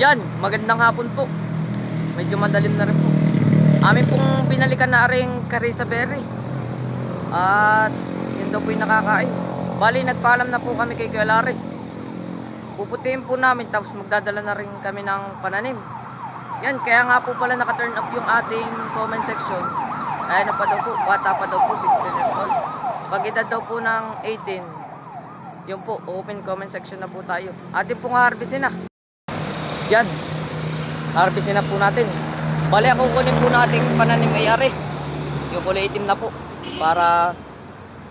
Yan, magandang hapon po. Medyo madalim na rin po. Amin pong binalikan na ring Carissa Berry. At yun daw po yung nakakain. Bali, nagpaalam na po kami kay Kuya Larry. Puputihin po namin tapos magdadala na rin kami ng pananim. Yan, kaya nga po pala naka-turn up yung ating comment section. Ay, ano pa daw po, bata pa daw po, 16 years old. Pag edad daw po ng 18, yun po, open comment section na po tayo. Atin pong harvestin na. Yan, harvestin na po natin. Bali, ako kunin po natin pananim ay ari. Yung kulay itim na po. Para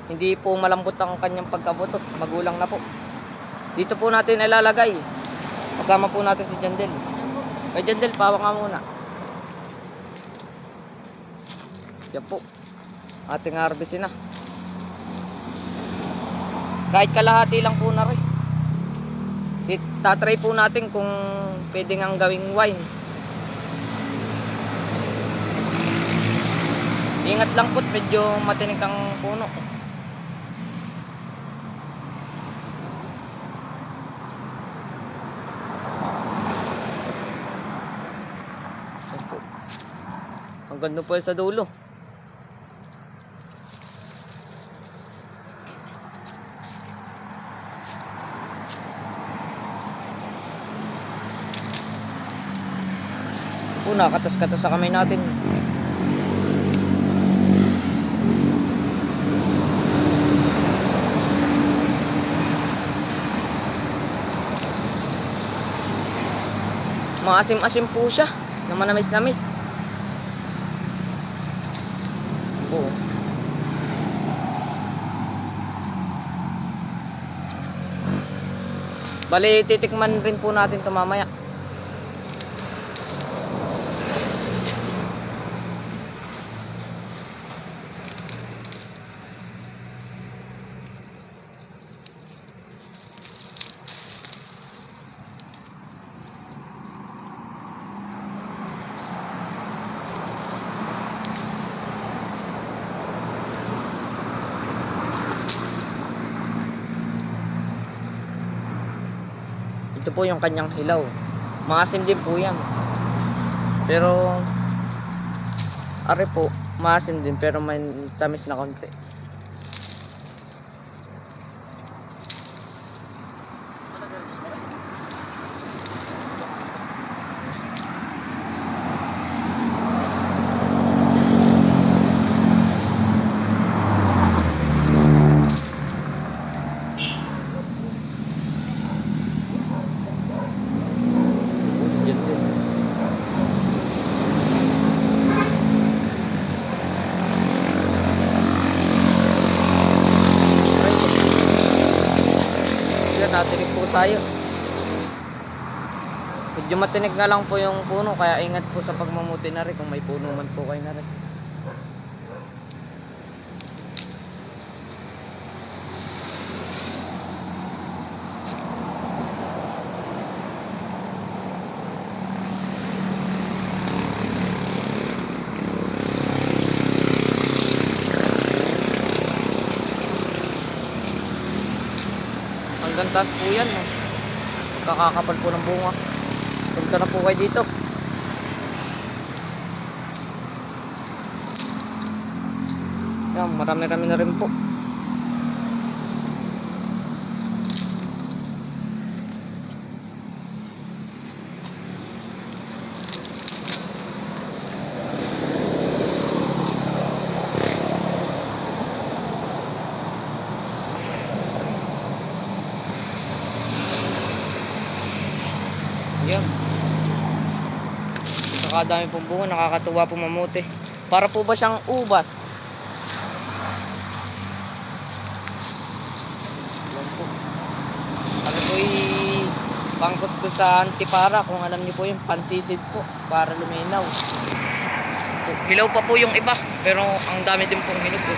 hindi po malambot ang kanyang pagkabuto. Magulang na po. Dito po natin ilalagay. Kasama po natin si Jandel. Ay Jandel, pawak nga muna. Yan po. Ating harvestin na. Kahit kalahati lang po na rin. Tatry po natin kung pwede ngang gawing wine. Ingat lang po, medyo matinik ang puno. Hanggang doon po sa dulo. Katas-katas sa kamay natin. Maasim-asim po siya. Na manamis-namis. Oo. Bali, titikman rin po natin ito mamaya. Ito po yung kanyang hilaw. Maasim din po yan. Pero are po, maasim din pero may tamis na konti. Natinig po tayo. Medyo matinig nga lang po yung puno, kaya ingat po sa pagmamuti na rin kung may puno man po kayo na rin. Hanggang taas po yan. Kakakapal po ng bunga. Punta na po kayo dito. Yan, marami-rami na rin po. Yan. Nakakadami pong bunga, nakakatuwa po mamuti. Para po ba siyang ubas? Yan po. Ano po pangkot ko sa antipara, kung alam niyo po yung pansisid po, para luminaw. Hilaw pa po yung iba, pero ang dami din pong hinog po.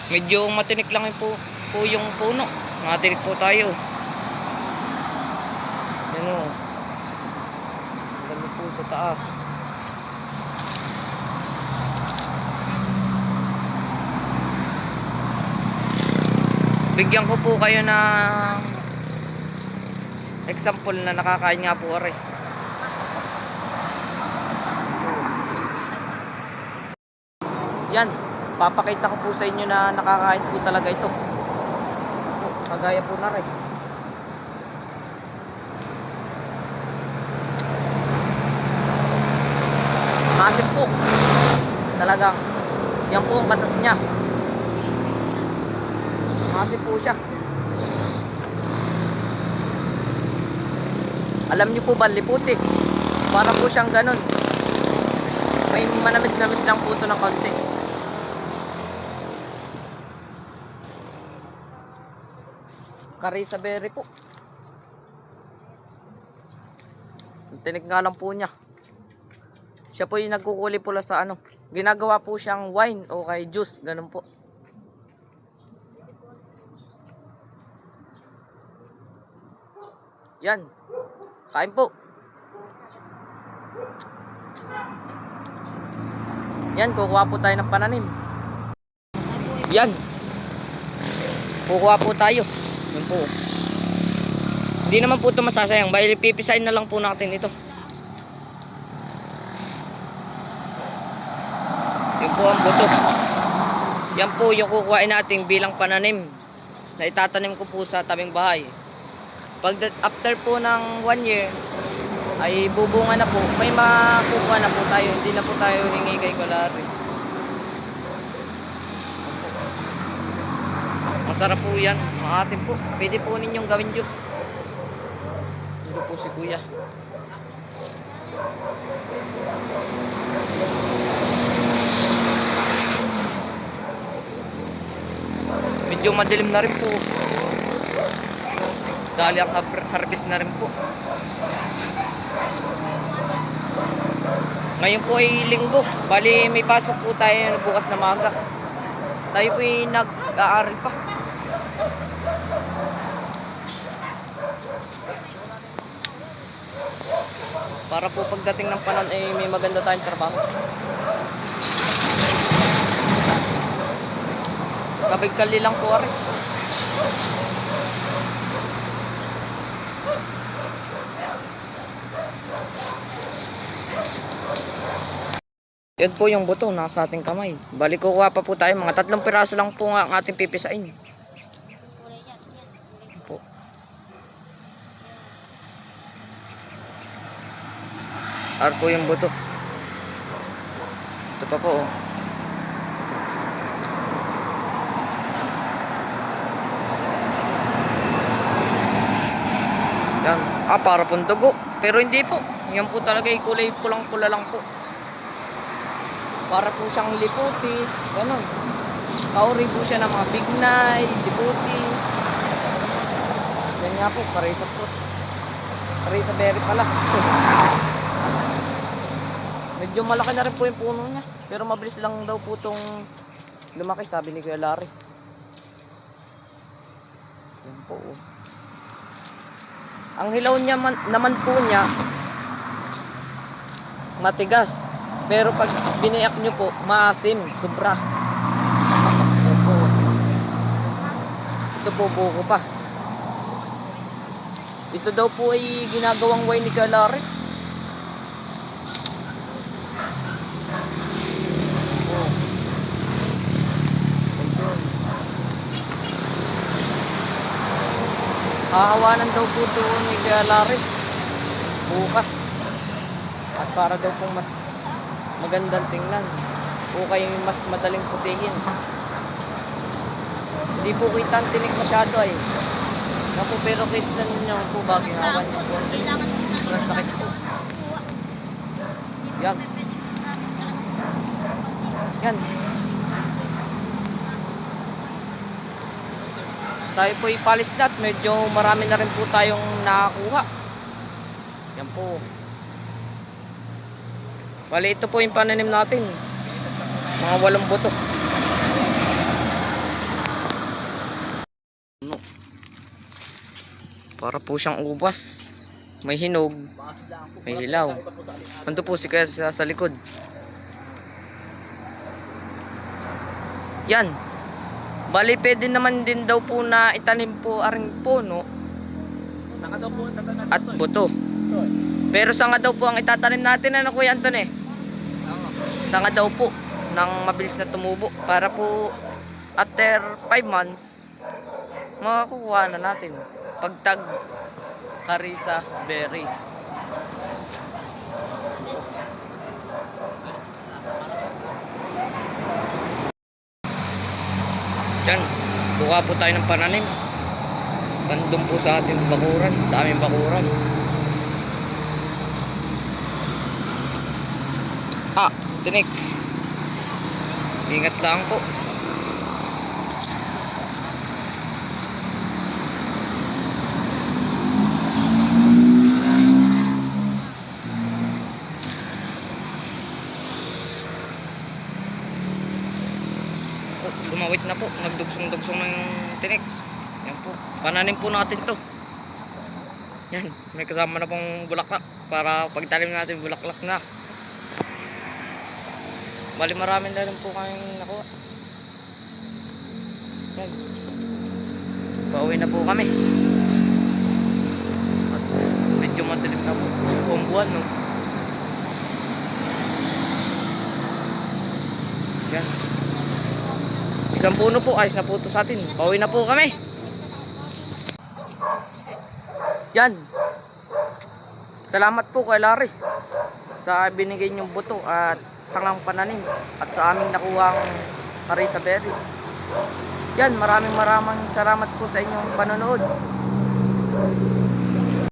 Medyo matinik lang po yung puno. Matinik po tayo. Yan o. Ganda po sa taas. Bigyan ko po kayo ng example na nakakain nga po are. Yan, papakita ko po sa inyo na nakakain po talaga ito. Kagaya po na rin. Massive po. Talagang yan po ang katas niya. Massive po siya. Alam niyo po ba, liputi? Para po siyang ganun. May manamis-namis lang po ito ng konti. Carissa berry po. Tinik nga lang po niya. Siya po yung nagkukulay pula sa ano. Ginagawa po siyang wine o kay juice. Ganun po. Yan. Kain po. Yan, kukuha po tayo ng pananim. Yan. Kukuha po tayo. Yan po. Hindi naman po ito masasayang. Bali, pipisain na lang po natin ito. Yan po ang buto. Yan po yung kukuhain natin bilang pananim na itatanim ko po sa tabing bahay. Pag after po ng 1 year ay bubunga na po, may makukuha na po tayo, hindi na po tayo hingi kay Kulari. Masarap po yan, maasim po, pwede po ninyong gawin juice. Ito po si kuya. Medyo madilim na rin po. Dahil ang harvest na rin po. Ngayon po ay linggo. Bali may pasok po tayo bukas na maga. Tayo po ay nag-aaral pa. Para po pagdating ng panahon ay may maganda tayong trabaho. Kabig-kali lang po rin. Yan po yung buto nasa ating kamay. Balik kukuha pa po tayo. Mga 3 piraso lang po nga ang ating pipisain. Po. Ar po yung buto. Ito pa po oh. Yan. Para pong dugo. Pero hindi po. Yan po talaga yung kulay pulang-pula lang po. Para po siyang liputi, ganun. Kauri po siya ng mga bignay, liputi. Yan nga po, Carissa fruit. Carissa berry pala. Medyo malaki na rin po yung puno niya. Pero mabilis lang daw po itong lumaki, sabi ni Kuya Larry. Yan po. Oh. Ang hilaw niya naman po niya, matigas. Pero pag biniyak nyo po, maasim, sobra. Ito po buko pa. Ito daw po ay ginagawang wine ni Kalari. Hahawanan daw po ito ni Kalari bukas. At para daw pong mas magandang tingnan o kayo mas madaling putihin. Hindi po kita ang tinik masyado ay. Naku, pero kita ninyo po bagay hawan nyo po. Walang sakit po. Yan. Yan. Tayo po ipalis na at medyo marami na rin po tayong nakakuha. Yan po. Bali, ito po yung pananim natin. Mga 8 buto. Para po siyang ubas. May hinog. May hilaw. Ando po si kaya sa likod. Yan. Bali, pwede naman din daw po na itanim po aring puno Saka daw po ang tatanan at buto. Pero sanga daw po ang itatanim natin, ano Kuya Anton eh? Oo. Sanga daw po nang mabilis na tumubo para po after 5 months makakukuha na natin pagtag Carissa berry. Yan, buka po tayo ng pananim. Bandong po sa ating bakuran, sa aming bakuran. Tinik. Ingat lang po. Lumawit na po, nagdugsong-dugsong ng tinik. Yan po, pananim po natin to. Yan, may kasama na pong bulaklak para pagtanim natin bulaklak na. Bali marami na rin po kayong nakuha. Yan, pauwi na po kami. At medyo madilim na po buong buwan, no? Yan, isang puno po, ayos na po ito sa atin. Pauwi na po kami. Yan. Salamat po kay Larry sa binigay niyong buto at sangang pananim at sa aming nakuhang Carissa berry. Yan, maraming salamat po sa inyong panonood.